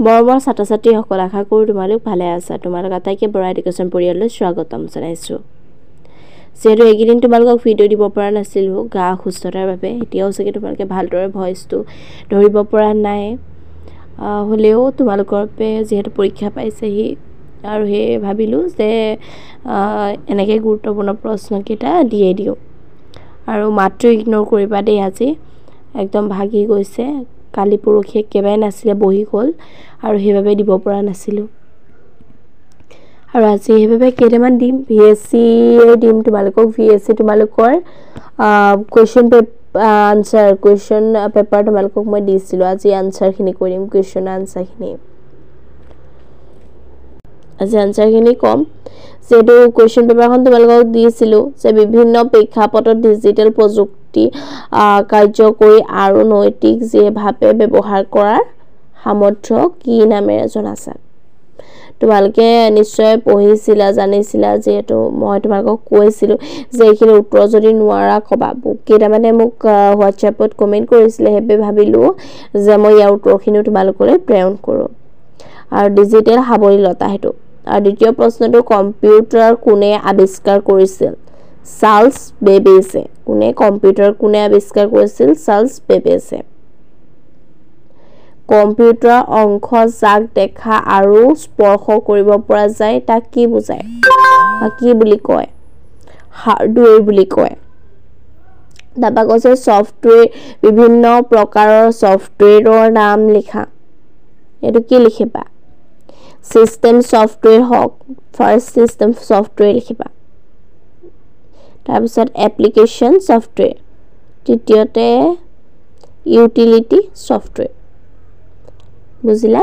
মৰমৰ ছাত্ৰ-ছাত্ৰীসকল আশা কৰোঁ তোমালোক ভালে আছা। তোমালোক আটাইকে বৰা এডুকেশ্যন পৰিয়াললৈ স্বাগতম জনাইছোঁ। যিহেতু এইকেইদিন তোমালোকক ভিডিঅ' দিব পৰা নাছিলোঁ গা অসুস্থতাৰ বাবে, এতিয়াও চাগে তোমালোকে ভালদৰে ভইচটো ধৰিব পৰা নাই। হ'লেও তোমালোকৰ বাবে যিহেতু পৰীক্ষা পাইছেহি আৰু সেয়ে ভাবিলোঁ যে এনেকৈ গুৰুত্বপূৰ্ণ প্ৰশ্নকেইটা দিয়ে দিওঁ। আৰু মাত্ৰ ইগন'ৰ কৰিবা দেই, আজি একদম ভাগি গৈছে। কালি পৰহি একেবাৰে নাছিলে, বহি গ'ল আৰু সেইবাবে দিব পৰা নাছিলোঁ। আৰু আজি সেইবাবে কেইটামান দিম, VSC দিম তোমালোকক। VSC তোমালোকৰ কুৱেশ্যন পেপাৰ তোমালোকক মই দিছিলোঁ। আজি আনচাৰখিনি কৰি দিম, কুৱেশ্যন আনচাৰখিনি। আজি আনচাৰখিনি ক'ম, যিহেতু কুৱেশ্যন পেপাৰখন তোমালোকক দিছিলোঁ যে বিভিন্ন প্ৰেক্ষাপটত ডিজিটেল প্ৰযুক্তি কাৰ্যকৰী আৰু নৈতিক ভাৱে ব্যৱহাৰ কৰাৰ সামৰ্থ্য কি নামেৰে জনাইছে। তোমালোকে নিশ্চয় পঢ়িছিলা, জানিছিলা, যিহেতু মই তোমালোকক কৈছিলোঁ যে এইখিনি উত্তৰ যদি নোৱাৰা ক'বা। কেইটামানে মোক হোৱাটছএপত কমেণ্ট কৰিছিলে, সেইবাবে ভাবিলোঁ যে মই ইয়াৰ উত্তৰখিনিও তোমালোকলৈ প্ৰেৰণ কৰোঁ। আৰু ডিজিটেল সাৱলীলতা সেইটো। আৰু দ্বিতীয় প্ৰশ্নটো, কম্পিউটাৰ কোনে আৱিষ্কাৰ কৰিছিল? চাৰ্লছ বেবেজে। কম্পিউটাৰ কোনে আৱিষ্কাৰ কৰিছিল? চাৰ্লছ বেবেজে। কম্পিউটাৰ অংশ যাক দেখা আৰু স্পৰ্শ কৰিব পৰা যায় তাক কি বুজায়? কি বুলি কয়? হাৰ্ডৱেৰ বুলি কয়। তাৰপৰা কৈছে ছফ্টৱেৰ, বিভিন্ন প্ৰকাৰৰ ছফ্টৱেৰৰ নাম লিখা। এইটো কি লিখিবা? চিষ্টেম ছফ্টৱেৰ হওক, ফাৰ্ষ্ট চিষ্টেম ছফ্টৱেৰ লিখিবা। তাৰপিছত এপ্লিকেশ্যন ছফ্টৱেৰ, তৃতীয়তে ইউটিলিটি ছফ্টৱেৰ। বুজিলা?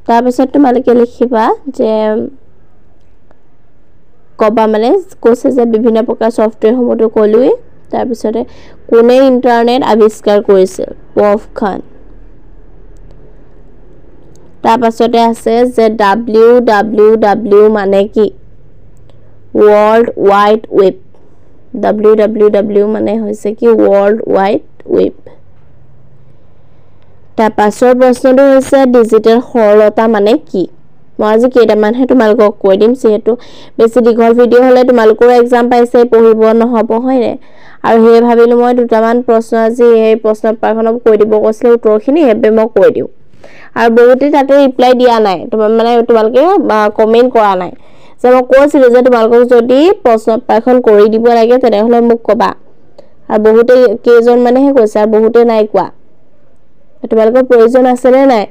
তাৰপিছত তোমালোকে লিখিবা যে ক'বা, মানে কৈছে যে বিভিন্ন প্ৰকাৰ ছফ্টৱেৰসমূহতো ক'লোৱেই। তাৰপিছতে কোনে ইণ্টাৰনেট আৱিষ্কাৰ কৰিছিল? পফখান। তাৰপাছতে আছে যে WWW মানে কি? World wide web. WWW মানে হৈছে কি? World wide web. তাৰ পাছৰ প্ৰশ্নটো হৈছে ডিজিটেল সৰলতা মানে কি? মই আজি কেইটামানহে তোমালোকক কৈ দিম, যিহেতু বেছি দীঘল ভিডিঅ' হ'লে তোমালোকৰো এক্সাম পাইছে, পঢ়িব নহ'ব, হয়নে? আৰু সেয়ে ভাবিলোঁ মই দুটামান প্ৰশ্ন আজি এই প্ৰশ্ন পেপাৰখনত কৈ দিব কৈছিলে উত্তৰখিনি, সেইবাবে মই কৈ দিওঁ। আৰু বহুতে তাতে ৰিপ্লাই দিয়া নাই, তোমালোকে কমেণ্ট কৰা নাই। যে মই কৈছিলোঁ যে তোমালোকক যদি প্ৰশ্ন পেপাৰখন কৰি দিব লাগে তেনেহ'লে মোক ক'বা। আৰু বহুতে কেইজনমানেহে কৈছে আৰু বহুতে নাই কোৱা। তোমালোকৰ প্ৰয়োজন আছেনে নাই?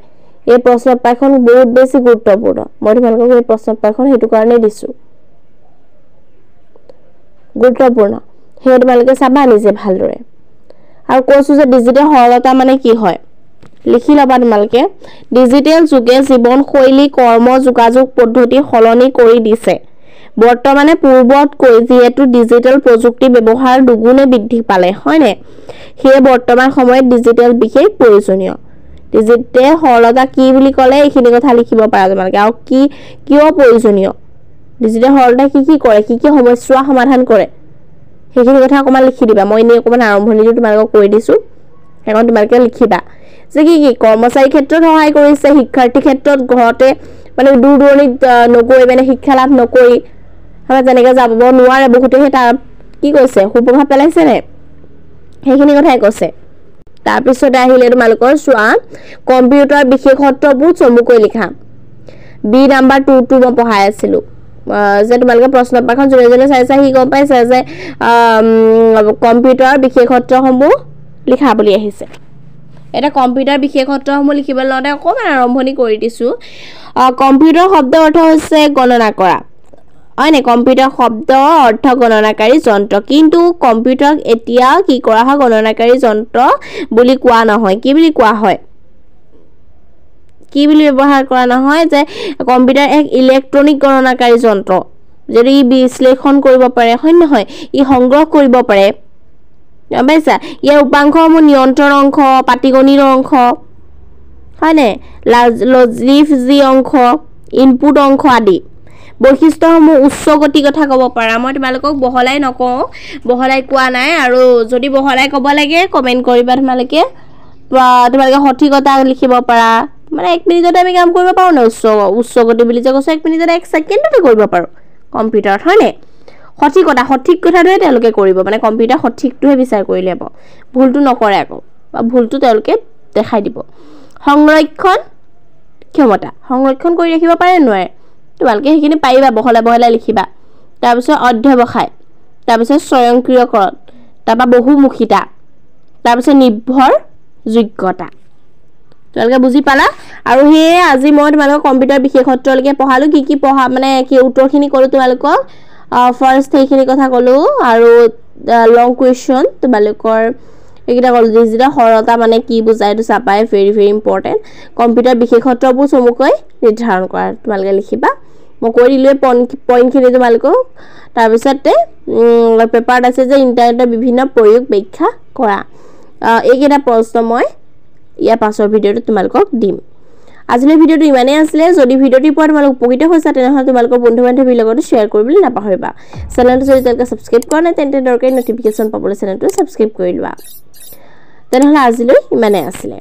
এই প্ৰশ্ন পেপাৰখন বহুত বেছি গুৰুত্বপূৰ্ণ। মই তোমালোকক এই প্ৰশ্ন পেপাৰখন সেইটো কাৰণেই দিছোঁ, গুৰুত্বপূৰ্ণ। সেয়ে তোমালোকে চাবা নিজে ভালদৰে। আৰু কৈছোঁ যে ডিজিটেল সৰলতা মানে কি হয়, লিখি ল'বা তোমালোকে। ডিজিটেল যুগে জীৱনশৈলী, কৰ্ম, যোগাযোগ পদ্ধতি সলনি কৰি দিছে। বৰ্তমানে পূৰ্বতকৈ যিহেতু ডিজিটেল প্ৰযুক্তি ব্যৱহাৰ দুগুণে বৃদ্ধি পালে, হয়নে? সেয়ে বৰ্তমান সময়ত ডিজিটেল বিশেষ প্ৰয়োজনীয়। ডিজিটেল সৰলতা কি বুলি ক'লে এইখিনি কথা লিখিব পাৰা তোমালোকে। আৰু কিয় প্ৰয়োজনীয়? ডিজিটেল সৰলতাই কি কৰে, কি সমস্যা সমাধান কৰে, সেইখিনি কথা অকণমান লিখি দিবা। মই এনেই অকণমান আৰম্ভণিটো তোমালোকক কৈ দিছোঁ, সেইখন তোমালোকে লিখিবা। যে কি কৰ্মচাৰীৰ ক্ষেত্ৰত সহায় কৰিছে, শিক্ষাৰ্থীৰ ক্ষেত্ৰত ঘৰতে মানে দূৰ দূৰণিত নগৈ মানে শিক্ষা লাভ নকৰি আমাৰ যেনেকৈ যাব নোৱাৰে বহুতে, সেই তাৰ কি কৈছে সুপ্ৰভাৱ পেলাইছেনে? সেইখিনি কথাই কৈছে। তাৰপিছতে আহিলে তোমালোকৰ চোৱা, কম্পিউটাৰ বিশেষত্ববোৰ চমুকৈ লিখা। বি নাম্বাৰ 2 মই পঢ়াই আছিলোঁ, যে তোমালোকে প্ৰশ্ন পেপাৰখন যোনে যোনে চাইছা সি গম পাইছে যে কম্পিউটাৰ বিশেষত্বসমূহ লিখা বুলি আহিছে। এটা কম্পিউটাৰ বিশেষত্বসমূহ লিখিবলৈ লওঁতে অকণমান আৰম্ভণি কৰি দিছোঁ। কম্পিউটাৰ শব্দৰ অৰ্থ হৈছে গণনা কৰা, হয়নে? কম্পিউটাৰ শব্দ অৰ্থ গণনাকাৰী যন্ত্ৰ। কিন্তু কম্পিউটাৰক এতিয়া কি কৰা হয়? গণনাকাৰী যন্ত্ৰ বুলি কোৱা নহয়। কি বুলি কোৱা হয়? কি বুলি ব্যৱহাৰ কৰা নহয়? যে কম্পিউটাৰ এক ইলেক্ট্ৰনিক গণনাকাৰী যন্ত্ৰ, যদি ই বিশ্লেষণ কৰিব পাৰে, হয় নহয়? ই সংগ্ৰহ কৰিব পাৰে, গম পাইছা? ইয়াৰ উপাংশসমূহ নিয়ন্ত্ৰণ অংশ, পাটিগণিত অংশ, হয়নে? লজিক অংশ, ইনপুট অংশ আদি। বৈশিষ্ট্যসমূহ উচ্চ গতিৰ কথা ক'ব পাৰা। মই তোমালোকক বহলাই নকওঁ, বহলাই কোৱা নাই। আৰু যদি বহলাই ক'ব লাগে কমেণ্ট কৰিবা তোমালোকে সঠিকতা লিখিব পাৰা, মানে 1 মিনিটতে আমি কাম কৰিব পাৰো না উচ্চ গতি বুলি যে কৈছো 1 মিনিটতে 1 সেকেন্ডতে কৰিব পাৰো কম্পিউটাৰত হয়নে সঠিক কথাটোৱে তেওঁলোকে কৰিব মানে কম্পিউটাৰ সঠিকটোহে বিচাৰ কৰি ল'ব ভুলটো নকৰে আকৌ বা ভুলটো তেওঁলোকে দেখাই দিব সংৰক্ষণ ক্ষমতা সংৰক্ষণ কৰি ৰাখিব পাৰে নোৱাৰে তোমালোকে সেইখিনি পাৰিবা বহলা লিখিবা তাৰ পিছত অধ্যৱসায় তাৰ পিছত স্বয়ংক্ৰিয়কৰণ তাৰপা বহুমুখিতা তাৰ পিছত নিৰ্ভৰযোগ্যতা তোমালোকে বুজি পালা আৰু হে আজি মই তোমালোকক কম্পিউটাৰ বিশেষত্বলৈকে পঢ়ালো কি পঢ়া মানে কি উত্তৰখিনি কলো তোমালোকক ফাৰ্স্ট এইখিনি কথা কলো আৰু লং কোৱেশ্চন তোমালোকৰ এইকেইটা কলো ডিজিটেল সৰলতা মানে কি বুজায় এইটো চাপাই ভেৰি ইম্পৰ্টেন্ট কম্পিউটাৰ বিশেষত্ববোৰ চমুকৈ নিৰ্ধাৰণ কৰা তোমালোকে লিখিবা মই কৈ দিলোৱে পইণ্টখিনি তোমালোকক তাৰ পিছতে পেপাৰত আছে যে ইন্টাৰনেটৰ বিভিন্ন প্ৰয়োগ ব্যাখ্যা কৰা এইকেইটা প্ৰশ্ন মই ইয়াৰ পাছৰ ভিডিঅ'টো তোমালোকক দিম আজিৰ ভিডিঅ'টো ইমানেই আছিলে যদি ভিডিঅ'টি পৰা তোমালোক উপকৃত হৈছা তেনেহলে তোমালোকৰ বন্ধু-বান্ধৱীৰ লগত শ্বেয়াৰ কৰিবলৈ নাপাহৰিবা চেনেলটো যদি তোমালোকে সাবস্ক্ৰাইব কৰা নাই তেন্তে দৰকাৰী নটিফিকেশন পাবলৈ চেনেলটো সাবস্ক্ৰাইব কৰি লোৱা তেনেহলে আজিলৈ ইমানেই আছিলে